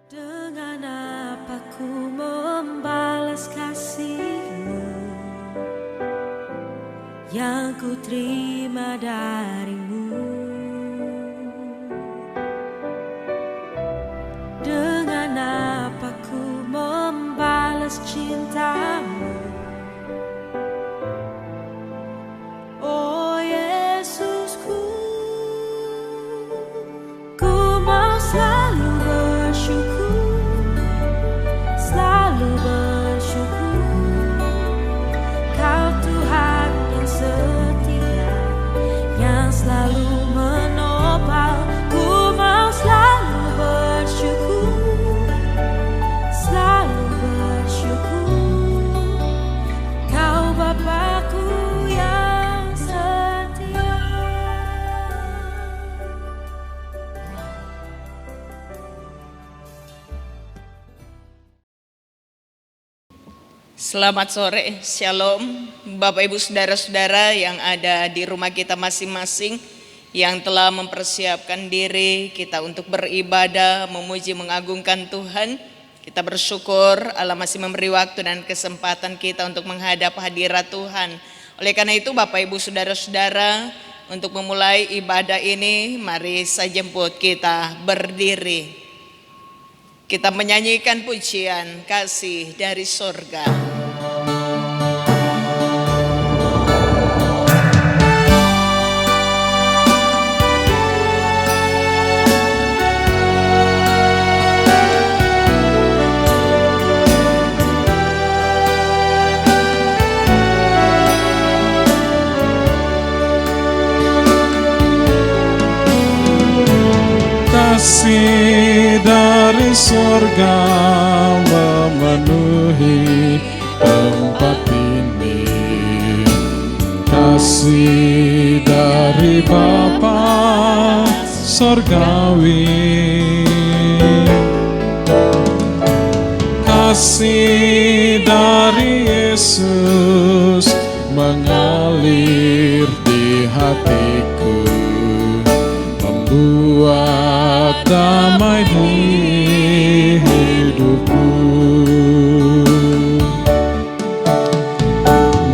Dengan apa ku membalas kasih-Mu yang ku terima dari-Mu? Dengan apa ku membalas cinta-Mu? Oh Yesusku, ku mau selalu bersyukur, selalu bersyukur. Kau Tuhan yang setia, yang selalu menopang. Ku mau selalu bersyukur, selalu bersyukur. Kau Bapa-Ku yang setia. Selamat sore, Shalom Bapak Ibu Saudara-saudara yang ada di rumah kita masing-masing, yang telah mempersiapkan diri kita untuk beribadah, memuji, mengagungkan Tuhan. Kita bersyukur Allah masih memberi waktu dan kesempatan kita untuk menghadap hadirat Tuhan. Oleh karena itu Bapak Ibu Saudara-saudara, untuk memulai ibadah ini, mari saya jemput kita berdiri. Kita menyanyikan pujian Kasih dari Surga. Kasih dari surga memenuhi tempat ini. Kasih dari Bapa surgawi. Kasih dari Yesus mengalir di hatiku, membuat damai di hidupku.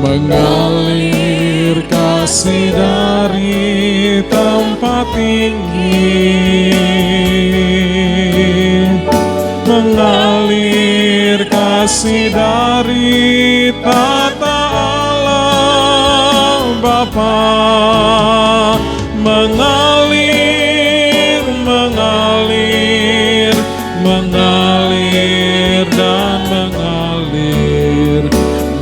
Mengalir kasih dari tempat tinggi, mengalir kasih dari tata Allah Bapa, mengalir, mengalir, mengalir dan mengalir,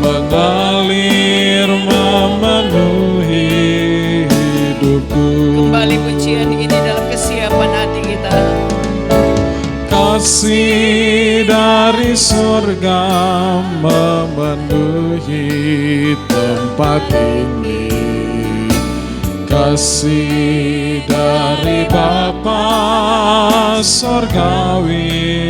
mengalir memenuhi hidupku. Kembali pujian ini dalam kesiapan hati kita. Kasih dari surga memenuhi tempat ini. Kasih dari Bapa surgawi.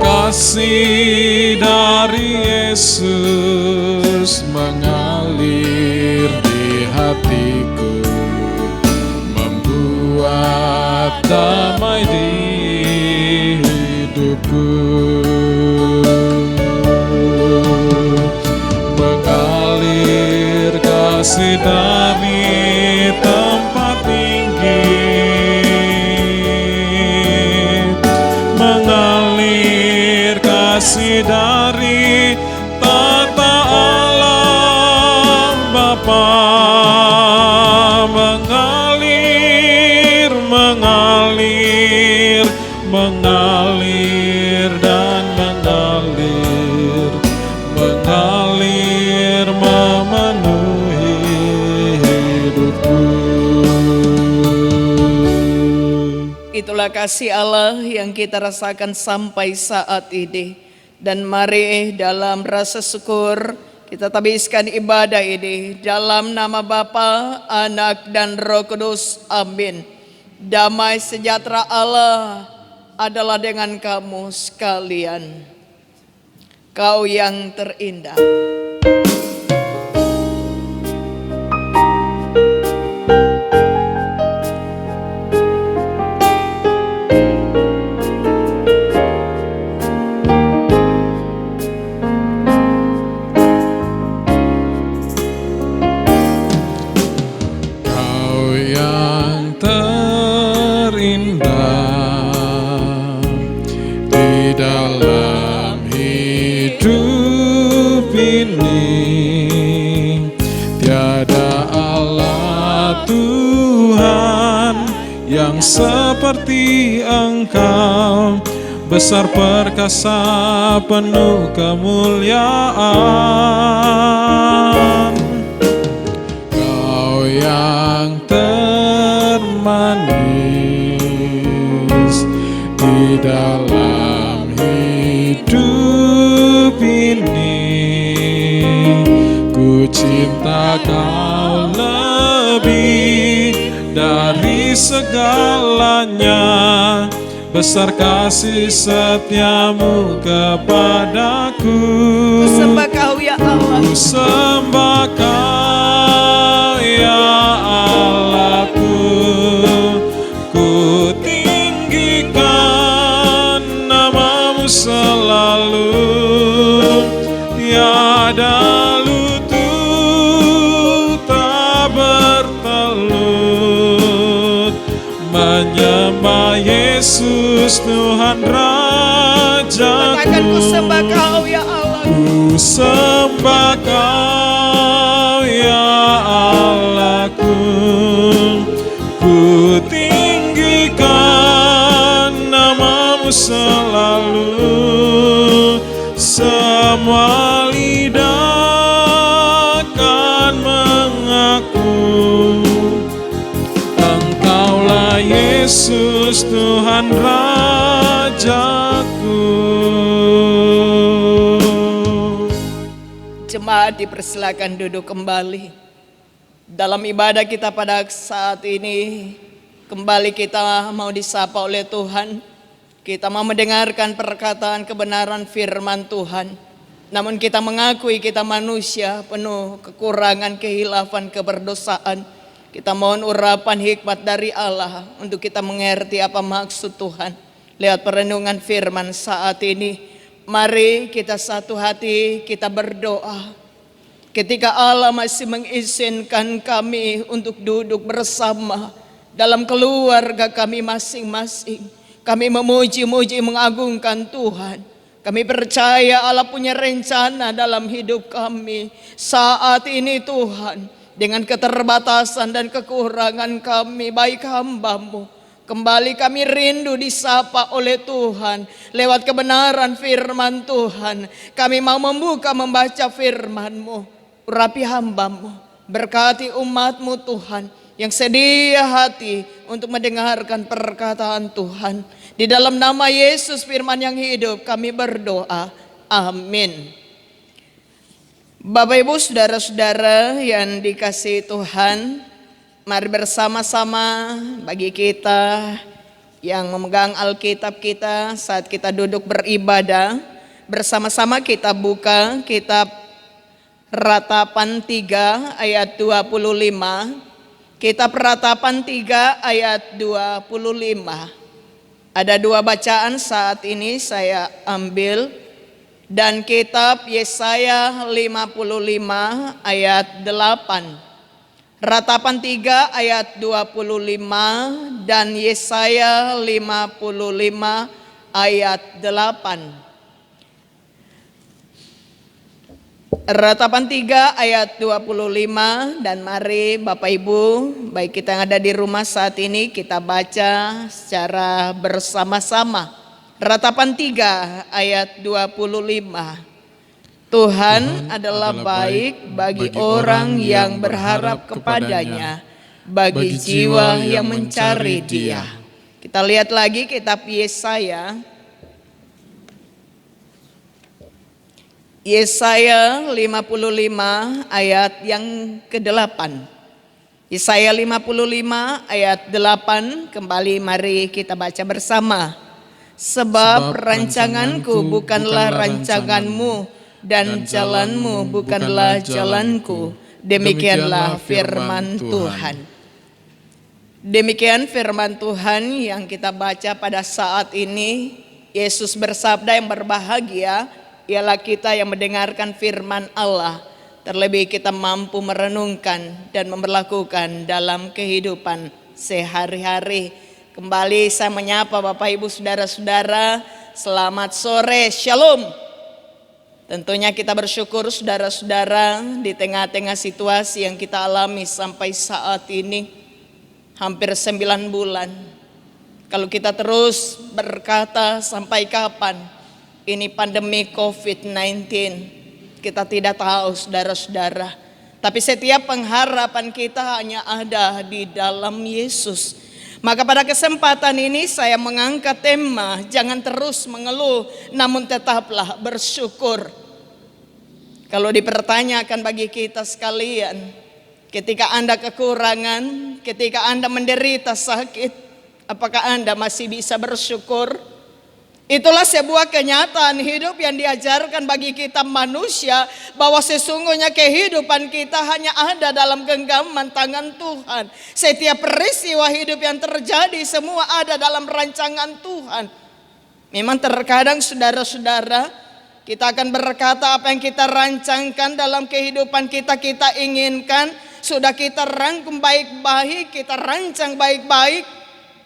Kasih dari Yesus mengalir di hatiku, membuat damai di hidupku. Mengalir kasih dari tempat tinggi, mengalir kasih dari tata Allah Bapa, mengalir, mengalir, mengalir dan mengalir, mengalir memenuhi hidupku. Itulah kasih Allah yang kita rasakan sampai saat ini. Dan mari dalam rasa syukur kita tabiskan ibadah ini dalam nama Bapa, Anak dan Roh Kudus. Amin. Damai sejahtera Allah adalah dengan kamu sekalian. Kau yang terindah. terindah di dalam hidup ini. Tiada Allah Tuhan yang seperti Engkau, besar perkasa penuh kemuliaan. Kau yang termanis di dalam hidup ini, ku cinta Kau lebih dari segalanya. Besar kasih setiamu kepadaku. Ku sembah Kau ya Allah. Ku sembah Kau ya Allahku. Ku tinggikan namamu selalu. Tiada lutut tak bertelut menyembah Yesus Tuhan Rajaku. Katakan ku sembah Kau ya Allah. Ku sembah Kau ya Allahku. Ku tinggikan namamu selalu. Semua lidah akan mengaku Engkaulah Yesus Tuhan Rajaku. Jemaat dipersilakan duduk kembali. Dalam ibadah kita pada saat ini, kembali kita mau disapa oleh Tuhan. Kita mau mendengarkan perkataan kebenaran firman Tuhan. Namun kita mengakui kita manusia penuh kekurangan, kehilafan, keberdosaan. Kita mohon urapan hikmat dari Allah untuk kita mengerti apa maksud Tuhan. Lewat perenungan firman saat ini, mari kita satu hati, kita berdoa. Ketika Allah masih mengizinkan kami untuk duduk bersama dalam keluarga kami masing-masing, kami memuji-muji mengagungkan Tuhan. Kami percaya Allah punya rencana dalam hidup kami. Saat ini Tuhan, dengan keterbatasan dan kekurangan kami, baik hamba-Mu, kembali kami rindu disapa oleh Tuhan. Lewat kebenaran firman Tuhan, kami mau membaca firman-Mu. Urapi hamba-Mu, berkati umat-Mu Tuhan, yang sedia hati untuk mendengarkan perkataan Tuhan. Di dalam nama Yesus firman yang hidup kami berdoa. Amin. Bapak Ibu saudara-saudara yang dikasihi Tuhan, mari bersama-sama bagi kita yang memegang Alkitab kita saat kita duduk beribadah, bersama-sama kita buka kitab Ratapan 3 ayat 25. Kitab Ratapan 3 ayat 25. Ada dua bacaan saat ini saya ambil. Dan kitab Yesaya 55 ayat 8. Ratapan 3 ayat 25 dan Yesaya 55 ayat 8. Ratapan 3 ayat 25, dan mari Bapak Ibu, baik kita yang ada di rumah saat ini, kita baca secara bersama-sama. Ratapan 3 ayat 25. Tuhan adalah baik bagi orang yang berharap kepadanya, bagi jiwa yang mencari Dia. Kita lihat lagi kitab Yesaya. Yesaya 55 ayat yang ke-8. Yesaya 55 ayat 8, kembali mari kita baca bersama. Sebab rancanganku bukanlah rancanganmu, dan jalanmu bukanlah jalanku. Demikianlah firman Tuhan. Demikian firman Tuhan yang kita baca pada saat ini. Yesus bersabda, yang berbahagia ialah kita yang mendengarkan firman Allah, terlebih kita mampu merenungkan dan memperlakukan dalam kehidupan sehari-hari. Kembali saya menyapa Bapak Ibu Saudara-saudara, selamat sore, Shalom. Tentunya kita bersyukur saudara-saudara di tengah-tengah situasi yang kita alami sampai saat ini, hampir 9 bulan. Kalau kita terus berkata sampai kapan ini pandemi COVID-19, kita tidak tahu saudara-saudara. Tapi setiap pengharapan kita hanya ada di dalam Yesus. Maka pada kesempatan ini saya mengangkat tema, jangan terus mengeluh, namun tetaplah bersyukur. Kalau dipertanyakan bagi kita sekalian, ketika Anda kekurangan, ketika Anda menderita sakit, apakah Anda masih bisa bersyukur? Itulah sebuah kenyataan hidup yang diajarkan bagi kita manusia, bahwa sesungguhnya kehidupan kita hanya ada dalam genggaman tangan Tuhan. Setiap peristiwa hidup yang terjadi semua ada dalam rancangan Tuhan. Memang terkadang saudara-saudara, kita akan berkata apa yang kita rancangkan dalam kehidupan kita, kita inginkan, sudah kita rangkum baik-baik, kita rancang baik-baik,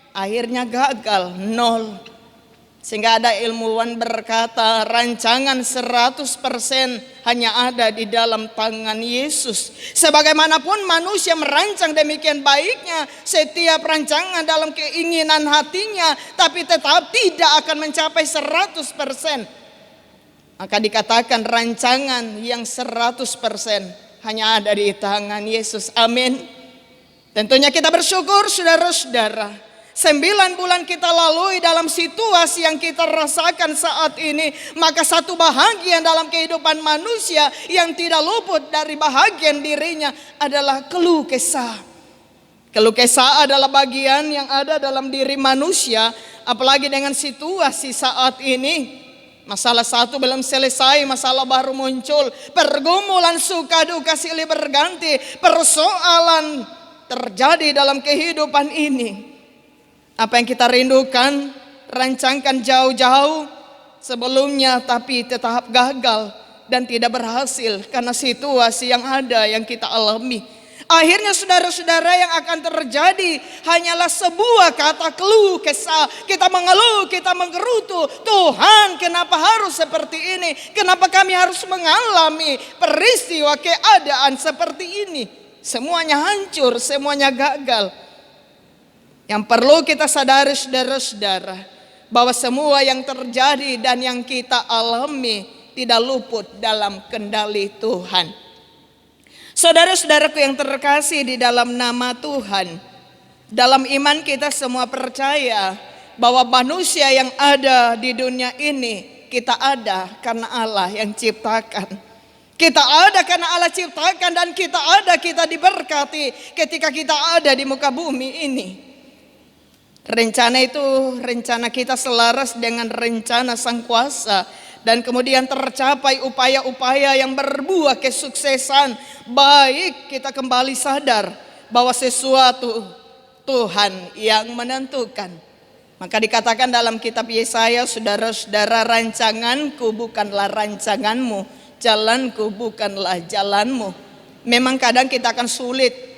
akhirnya gagal, nol. Sehingga ada ilmuwan berkata, rancangan 100% hanya ada di dalam tangan Yesus. Sebagaimanapun manusia merancang demikian baiknya setiap rancangan dalam keinginan hatinya, tapi tetap tidak akan mencapai 100%. Maka dikatakan rancangan yang 100% hanya ada di tangan Yesus. Amin. Tentunya kita bersyukur saudara-saudara. 9 bulan kita lalui dalam situasi yang kita rasakan saat ini. Maka satu bahagian dalam kehidupan manusia yang tidak luput dari bahagian dirinya adalah keluh kesah. Keluh kesah adalah bagian yang ada dalam diri manusia. Apalagi dengan situasi saat ini. Masalah satu belum selesai, masalah baru muncul. Pergumulan suka duka silih berganti. Persoalan terjadi dalam kehidupan ini. Apa yang kita rindukan, rancangkan jauh-jauh sebelumnya, tapi tetap gagal dan tidak berhasil karena situasi yang ada yang kita alami. Akhirnya saudara-saudara yang akan terjadi hanyalah sebuah kata keluh kesah. Kita mengeluh, kita menggerutu. Tuhan, kenapa harus seperti ini? Kenapa kami harus mengalami peristiwa keadaan seperti ini? Semuanya hancur, semuanya gagal. Yang perlu kita sadari saudara-saudara, bahwa semua yang terjadi dan yang kita alami tidak luput dalam kendali Tuhan. Saudara-saudaraku yang terkasih di dalam nama Tuhan, dalam iman kita semua percaya bahwa manusia yang ada di dunia ini, kita ada karena Allah yang ciptakan. Kita ada karena Allah ciptakan, dan kita diberkati ketika kita ada di muka bumi ini. Rencana itu, rencana kita selaras dengan rencana Sang Kuasa. Dan kemudian tercapai upaya-upaya yang berbuah kesuksesan. Baik kita kembali sadar bahwa sesuatu Tuhan yang menentukan. Maka dikatakan dalam kitab Yesaya, saudara-saudara, rancanganku bukanlah rancanganmu, jalanku bukanlah jalanmu. Memang kadang kita akan sulit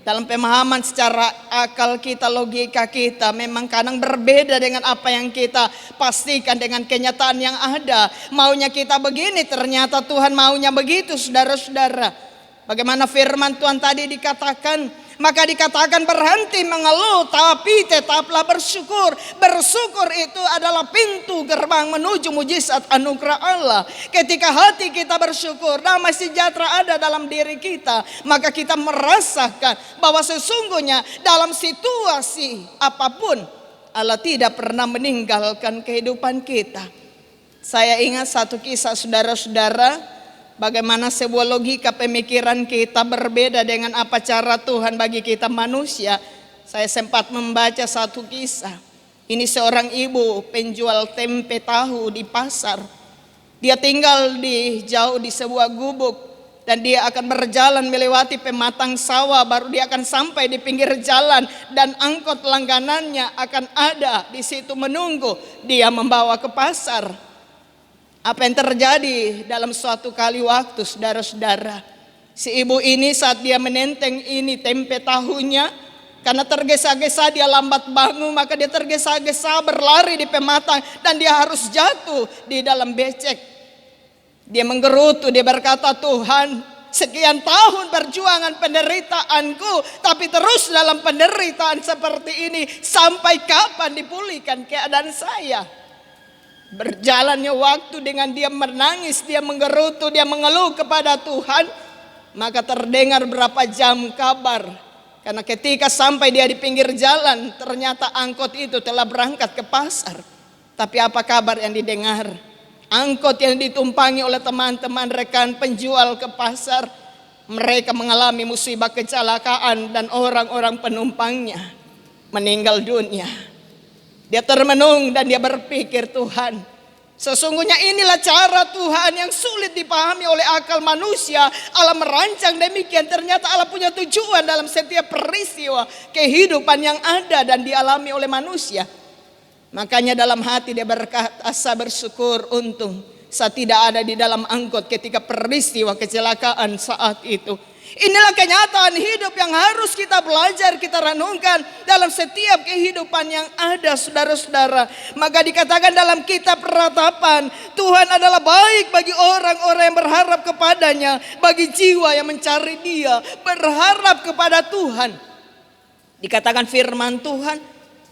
dalam pemahaman secara akal kita, logika kita, memang kadang berbeda dengan apa yang kita pastikan dengan kenyataan yang ada. Maunya kita begini, ternyata Tuhan maunya begitu, saudara-saudara. Bagaimana firman Tuhan tadi dikatakan, maka dikatakan berhenti mengeluh, tapi tetaplah bersyukur. Bersyukur itu adalah pintu gerbang menuju mujizat anugerah Allah. Ketika hati kita bersyukur, damai sejahtera ada dalam diri kita, maka kita merasakan bahwa sesungguhnya dalam situasi apapun Allah tidak pernah meninggalkan kehidupan kita. Saya ingat satu kisah saudara-saudara, bagaimana sebuah logika pemikiran kita berbeda dengan apa cara Tuhan bagi kita manusia. Saya sempat membaca satu kisah. Ini seorang ibu penjual tempe tahu di pasar. Dia tinggal jauh di sebuah gubuk, dan dia akan berjalan melewati pematang sawah, baru dia akan sampai di pinggir jalan, dan angkot langganannya akan ada di situ menunggu dia membawa ke pasar. Apa yang terjadi dalam suatu kali waktu, saudara-saudara, si ibu ini saat dia menenteng ini tempe tahunya, Karena tergesa-gesa dia lambat bangun, maka dia tergesa-gesa berlari di pematang dan dia harus jatuh di dalam becek. Dia menggerutu, dia berkata, Tuhan, sekian tahun perjuangan penderitaanku, tapi terus dalam penderitaan seperti ini, sampai kapan dipulihkan keadaan saya? Berjalannya waktu dengan dia menangis, dia menggerutu, dia mengeluh kepada Tuhan, maka terdengar berapa jam kabar. Karena ketika sampai dia di pinggir jalan, ternyata angkot itu telah berangkat ke pasar. Tapi apa kabar yang didengar? Angkot yang ditumpangi oleh teman-teman rekan penjual ke pasar, mereka mengalami musibah kecelakaan dan orang-orang penumpangnya meninggal dunia. Dia termenung dan dia berpikir, Tuhan, sesungguhnya inilah cara Tuhan yang sulit dipahami oleh akal manusia. Allah merancang demikian, ternyata Allah punya tujuan dalam setiap peristiwa kehidupan yang ada dan dialami oleh manusia. Makanya dalam hati dia berkata, bersyukur, untung saya tidak ada di dalam angkot ketika peristiwa kecelakaan saat itu. Inilah kenyataan hidup yang harus kita belajar, kita renungkan dalam setiap kehidupan yang ada, saudara-saudara. Maka dikatakan dalam kitab Ratapan, Tuhan adalah baik bagi orang-orang yang berharap kepadanya, bagi jiwa yang mencari Dia, berharap kepada Tuhan. Dikatakan firman Tuhan,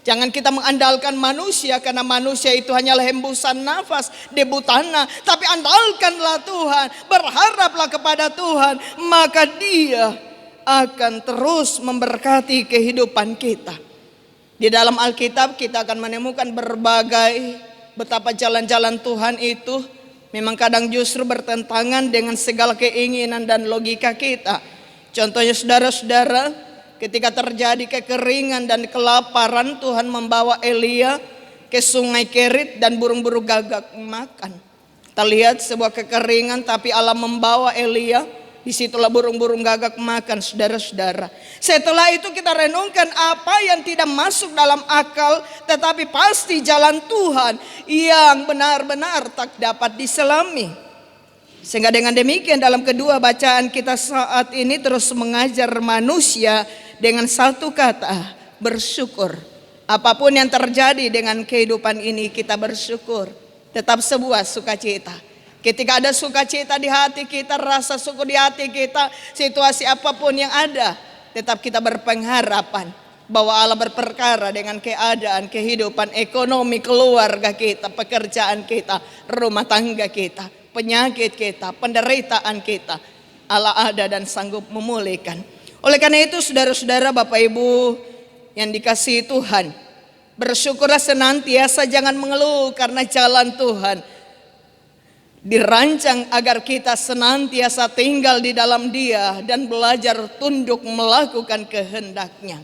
jangan kita mengandalkan manusia, karena manusia itu hanyalah hembusan nafas, debu tanah. Tapi andalkanlah Tuhan, berharaplah kepada Tuhan, maka Dia akan terus memberkati kehidupan kita. Di dalam Alkitab kita akan menemukan berbagai betapa jalan-jalan Tuhan itu memang kadang justru bertentangan dengan segala keinginan dan logika kita. Contohnya saudara-saudara, ketika terjadi kekeringan dan kelaparan, Tuhan membawa Elia ke sungai Kerit dan burung-burung gagak makan. Kita lihat sebuah kekeringan, tapi Allah membawa Elia, disitulah burung-burung gagak makan, saudara-saudara. Setelah itu kita renungkan apa yang tidak masuk dalam akal, tetapi pasti jalan Tuhan yang benar-benar tak dapat diselami. Sehingga dengan demikian dalam kedua bacaan kita saat ini terus mengajar manusia dengan satu kata, bersyukur. Apapun yang terjadi dengan kehidupan ini, kita bersyukur. Tetap sebuah sukacita. Ketika ada sukacita di hati kita, rasa syukur di hati kita, situasi apapun yang ada, tetap kita berpengharapan bahwa Allah berperkara dengan keadaan, kehidupan, ekonomi, keluarga kita, pekerjaan kita, rumah tangga kita, penyakit kita, penderitaan kita. Allah ada dan sanggup memulihkan. Oleh karena itu saudara-saudara, Bapak Ibu yang dikasihi Tuhan, bersyukurlah senantiasa, jangan mengeluh, karena jalan Tuhan dirancang agar kita senantiasa tinggal di dalam Dia dan belajar tunduk melakukan kehendak-Nya.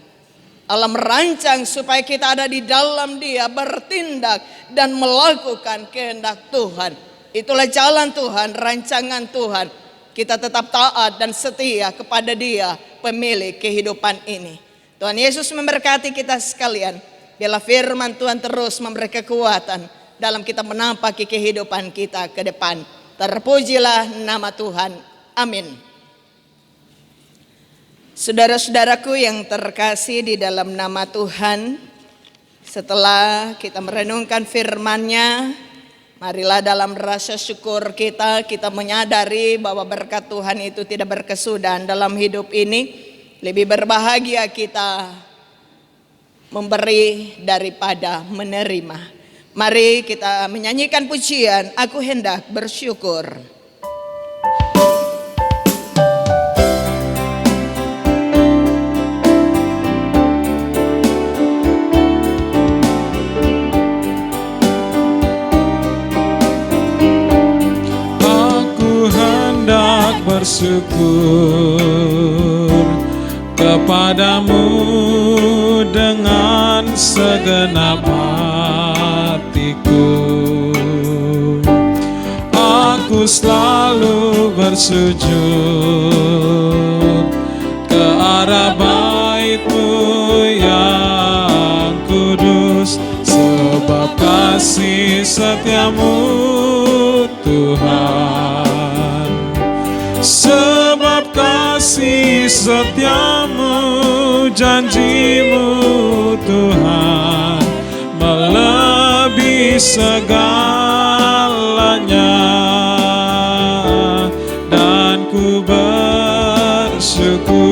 Allah merancang supaya kita ada di dalam Dia, bertindak dan melakukan kehendak Tuhan. Itulah jalan Tuhan, rancangan Tuhan. Kita tetap taat dan setia kepada Dia, pemilik kehidupan ini. Tuhan Yesus memberkati kita sekalian. Biarlah firman Tuhan terus memberi kekuatan dalam kita menampaki kehidupan kita ke depan. Terpujilah nama Tuhan. Amin. Saudara-saudaraku yang terkasih di dalam nama Tuhan, setelah kita merenungkan firman-Nya, marilah dalam rasa syukur kita menyadari bahwa berkat Tuhan itu tidak berkesudahan dalam hidup ini. Lebih berbahagia kita memberi daripada menerima. Mari kita menyanyikan pujian, Aku Hendak Bersyukur. Bersyukur kepadamu dengan segenap hatiku. Aku selalu bersujud ke arah bait-Mu yang kudus, sebab kasih setia-Mu Tuhan. Sebab kasih setia-Mu janjimu Tuhan melebihi segalanya, dan ku bersyukur.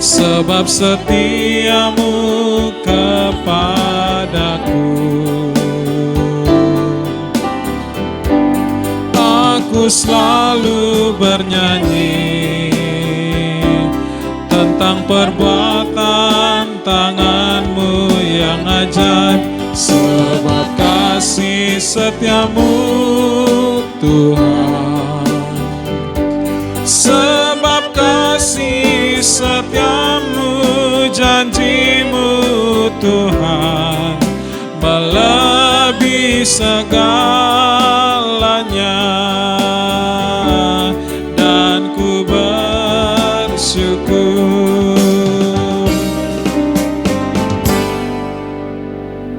Sebab setiamu kepadaku, aku selalu bernyanyi tentang perbuatan tanganmu yang ajaib. Sebab kasih setiamu Tuhan, sebab kasih setiamu, janjimu Tuhan melebihi segalanya, dan ku bersyukur.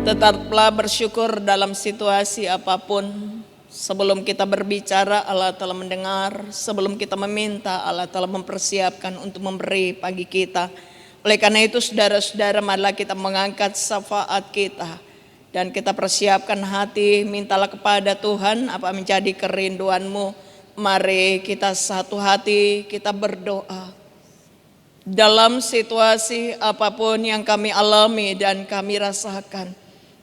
Tetaplah bersyukur dalam situasi apapun. Sebelum kita berbicara, Allah telah mendengar. Sebelum kita meminta, Allah telah mempersiapkan untuk memberi pagi kita. Oleh karena itu saudara-saudara, marilah kita mengangkat syafaat kita dan kita persiapkan hati. Mintalah kepada Tuhan apa menjadi kerinduanmu. Mari kita satu hati, kita berdoa. Dalam situasi apapun yang kami alami dan kami rasakan,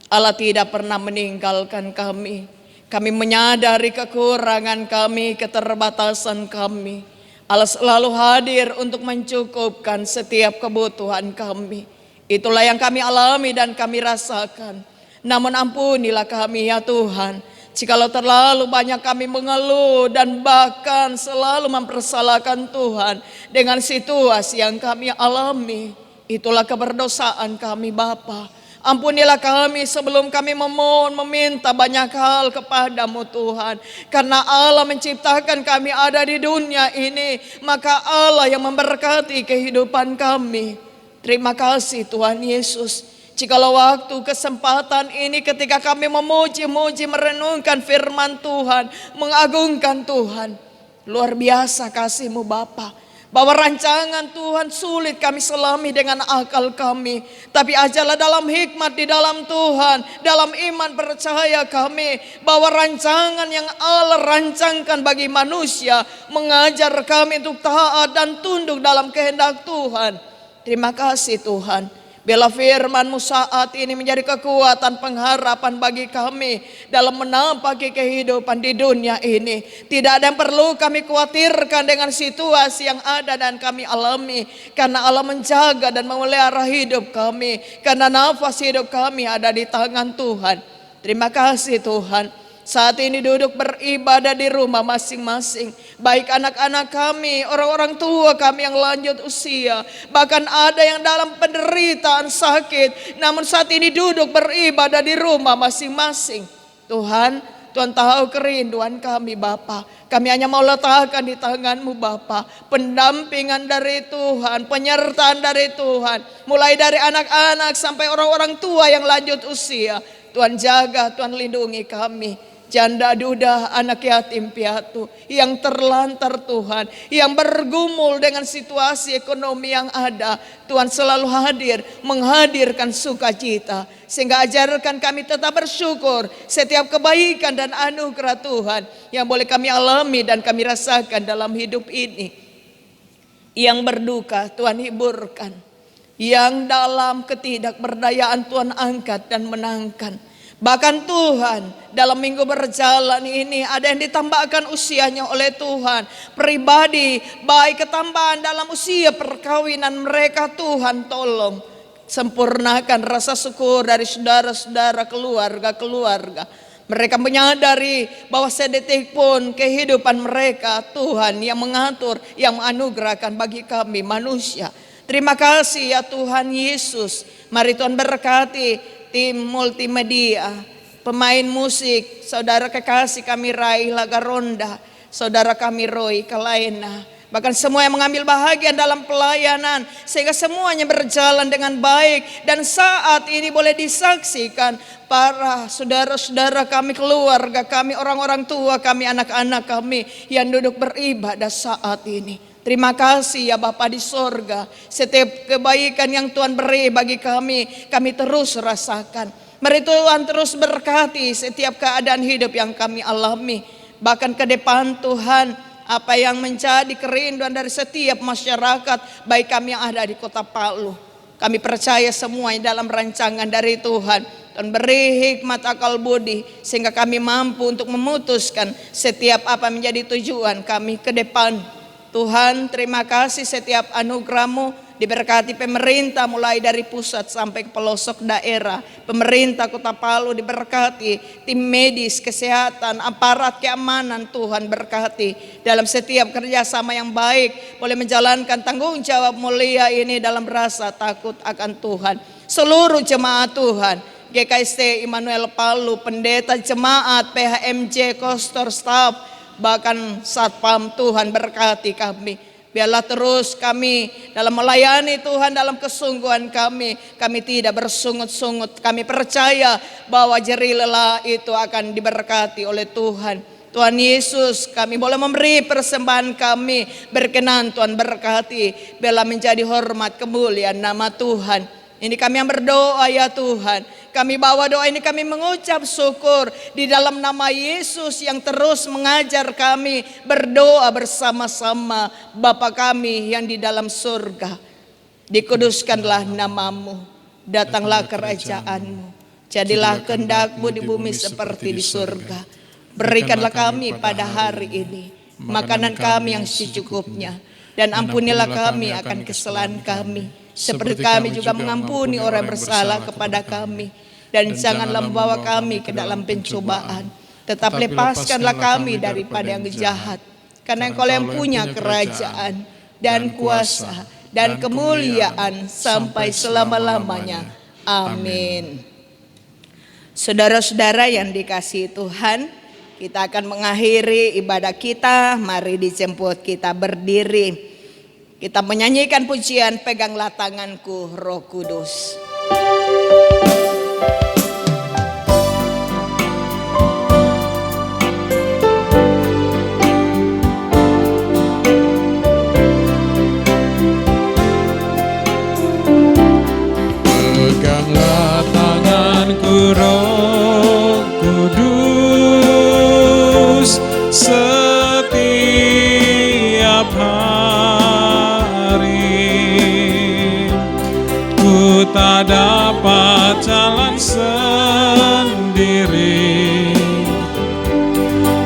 Allah tidak pernah meninggalkan kami. Kami menyadari kekurangan kami, keterbatasan kami. Allah selalu hadir untuk mencukupkan setiap kebutuhan kami. Itulah yang kami alami dan kami rasakan. Namun ampunilah kami ya Tuhan, jikalau terlalu banyak kami mengeluh dan bahkan selalu mempersalahkan Tuhan dengan situasi yang kami alami. Itulah keberdosaan kami Bapa. Ampunilah kami sebelum kami memohon, meminta banyak hal kepadamu Tuhan. Karena Allah menciptakan kami ada di dunia ini, maka Allah yang memberkati kehidupan kami. Terima kasih Tuhan Yesus. Jikalau waktu kesempatan ini ketika kami memuji-muji, merenungkan firman Tuhan, mengagungkan Tuhan, luar biasa kasih-Mu Bapa. Bahwa rancangan Tuhan sulit kami selami dengan akal kami, tapi ajalah dalam hikmat di dalam Tuhan, dalam iman percaya kami bahwa rancangan yang Allah rancangkan bagi manusia mengajar kami untuk taat dan tunduk dalam kehendak Tuhan. Terima kasih Tuhan. Biarlah firman-Mu saat ini menjadi kekuatan pengharapan bagi kami dalam menampaki kehidupan di dunia ini. Tidak ada yang perlu kami khawatirkan dengan situasi yang ada dan kami alami, karena Allah menjaga dan memelihara hidup kami, karena nafas hidup kami ada di tangan Tuhan. Terima kasih Tuhan. Saat ini duduk beribadah di rumah masing-masing, baik anak-anak kami, orang-orang tua kami yang lanjut usia, bahkan ada yang dalam penderitaan sakit, namun saat ini duduk beribadah di rumah masing-masing. Tuhan tahu kerinduan kami Bapa. Kami hanya mau letakkan di tangan-Mu Bapa, pendampingan dari Tuhan, penyertaan dari Tuhan, mulai dari anak-anak sampai orang-orang tua yang lanjut usia. Tuhan jaga, Tuhan lindungi kami. Janda duda, anak yatim piatu yang terlantar Tuhan, yang bergumul dengan situasi ekonomi yang ada, Tuhan selalu hadir, menghadirkan sukacita. Sehingga ajarkan kami tetap bersyukur setiap kebaikan dan anugerah Tuhan yang boleh kami alami dan kami rasakan dalam hidup ini. Yang berduka Tuhan hiburkan, yang dalam ketidakberdayaan Tuhan angkat dan menangkan. Bahkan Tuhan dalam minggu berjalan ini ada yang ditambahkan usianya oleh Tuhan. Pribadi baik ketambahan dalam usia perkawinan mereka, Tuhan tolong sempurnakan rasa syukur dari saudara-saudara, keluarga-keluarga. Mereka menyadari bahwa sedetik pun kehidupan mereka Tuhan yang mengatur, yang menganugerahkan bagi kami manusia. Terima kasih ya Tuhan Yesus. Mari Tuhan berkati tim multimedia, pemain musik, saudara kekasih kami Raila Garonda, saudara kami Roy Kalaina, bahkan semua yang mengambil bahagian dalam pelayanan, sehingga semuanya berjalan dengan baik. Dan saat ini boleh disaksikan para saudara-saudara kami, keluarga kami, orang-orang tua kami, anak-anak kami yang duduk beribadah saat ini. Terima kasih ya Bapa di sorga, setiap kebaikan yang Tuhan beri bagi kami terus rasakan. Mari Tuhan terus berkati setiap keadaan hidup yang kami alami. Bahkan ke depan Tuhan, apa yang menjadi kerinduan dari setiap masyarakat, baik kami yang ada di kota Palu, kami percaya semuanya dalam rancangan dari Tuhan. Dan beri hikmat akal budi sehingga kami mampu untuk memutuskan setiap apa menjadi tujuan kami ke depan. Tuhan, terima kasih setiap anugerah-Mu, diberkati pemerintah mulai dari pusat sampai ke pelosok daerah. Pemerintah Kota Palu diberkati, tim medis, kesehatan, aparat keamanan, Tuhan berkati dalam setiap kerjasama yang baik, boleh menjalankan tanggung jawab mulia ini dalam rasa takut akan Tuhan. Seluruh jemaat Tuhan, GKST Immanuel Palu, pendeta jemaat, PHMJ, kostor, staf, bahkan satpam, Tuhan berkati kami. Biarlah terus kami dalam melayani Tuhan, dalam kesungguhan kami tidak bersungut-sungut. Kami percaya bahwa jerih lelah itu akan diberkati oleh Tuhan. Tuhan Yesus, kami boleh memberi persembahan kami, berkenan Tuhan berkati. Biarlah menjadi hormat kemuliaan nama Tuhan. Ini kami yang berdoa ya Tuhan. Kami bawa doa ini, kami mengucap syukur di dalam nama Yesus yang terus mengajar kami berdoa bersama-sama. Bapa kami yang di dalam surga, dikuduskanlah namamu, datanglah kerajaan-Mu, jadilah kehendak-Mu di bumi seperti di surga. Berikanlah kami pada hari ini makanan kami yang secukupnya, dan ampunilah kami akan kesalahan kami, seperti kami juga mengampuni orang bersalah kepada kami. Dan janganlah membawa kami ke dalam pencobaan, tetap lepaskanlah kami daripada yang jahat. Karena Engkau yang punya kerajaan dan kuasa dan kemuliaan sampai selama-lamanya. Amin. Saudara-saudara yang dikasihi Tuhan, kita akan mengakhiri ibadah kita. Mari dijemput kita berdiri. Kita menyanyikan pujian Peganglah Tanganku Roh Kudus. Peganglah tanganku Roh Kudus setiap hari. Ku tak dapat jalan sendiri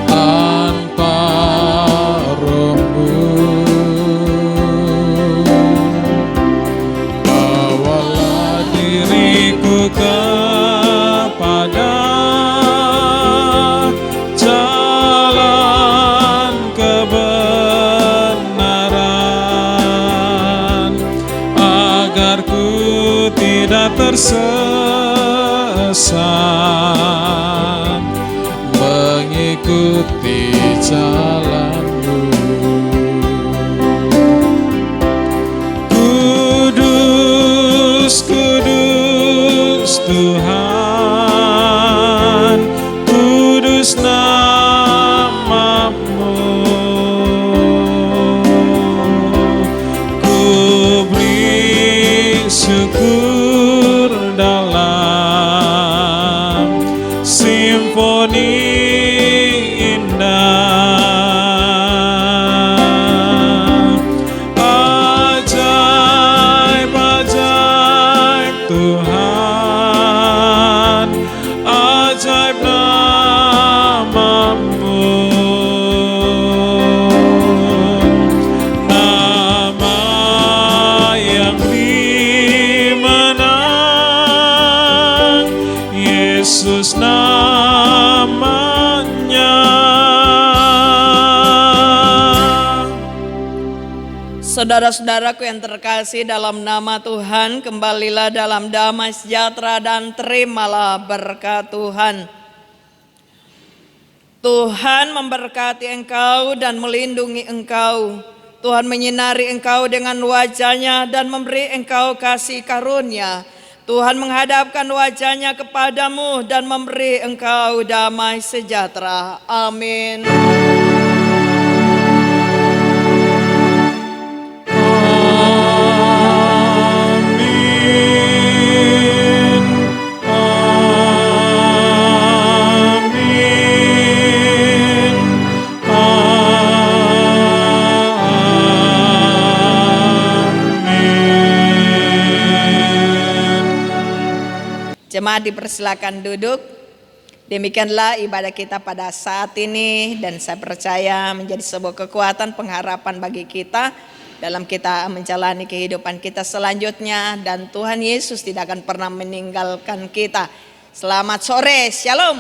tanpa Roh-Mu. Bawalah diriku kepada jalan kebenaran, agar ku tidak tersesat mengikuti jalan-Mu. Kudus, kudus Tuhan, kudus nama-Mu. Ku beri syukur dalam simfoni indah, Saudara-saudaraku yang terkasih dalam nama Tuhan, kembalilah dalam damai sejahtera dan terimalah berkat Tuhan. Tuhan memberkati engkau dan melindungi engkau. Tuhan menyinari engkau dengan wajah-Nya dan memberi engkau kasih karunia. Tuhan menghadapkan wajah-Nya kepadamu dan memberi engkau damai sejahtera. Amin. Jemaat dipersilakan duduk. Demikianlah ibadah kita pada saat ini dan saya percaya menjadi sebuah kekuatan pengharapan bagi kita dalam kita menjalani kehidupan kita selanjutnya dan Tuhan Yesus tidak akan pernah meninggalkan kita. Selamat sore, shalom.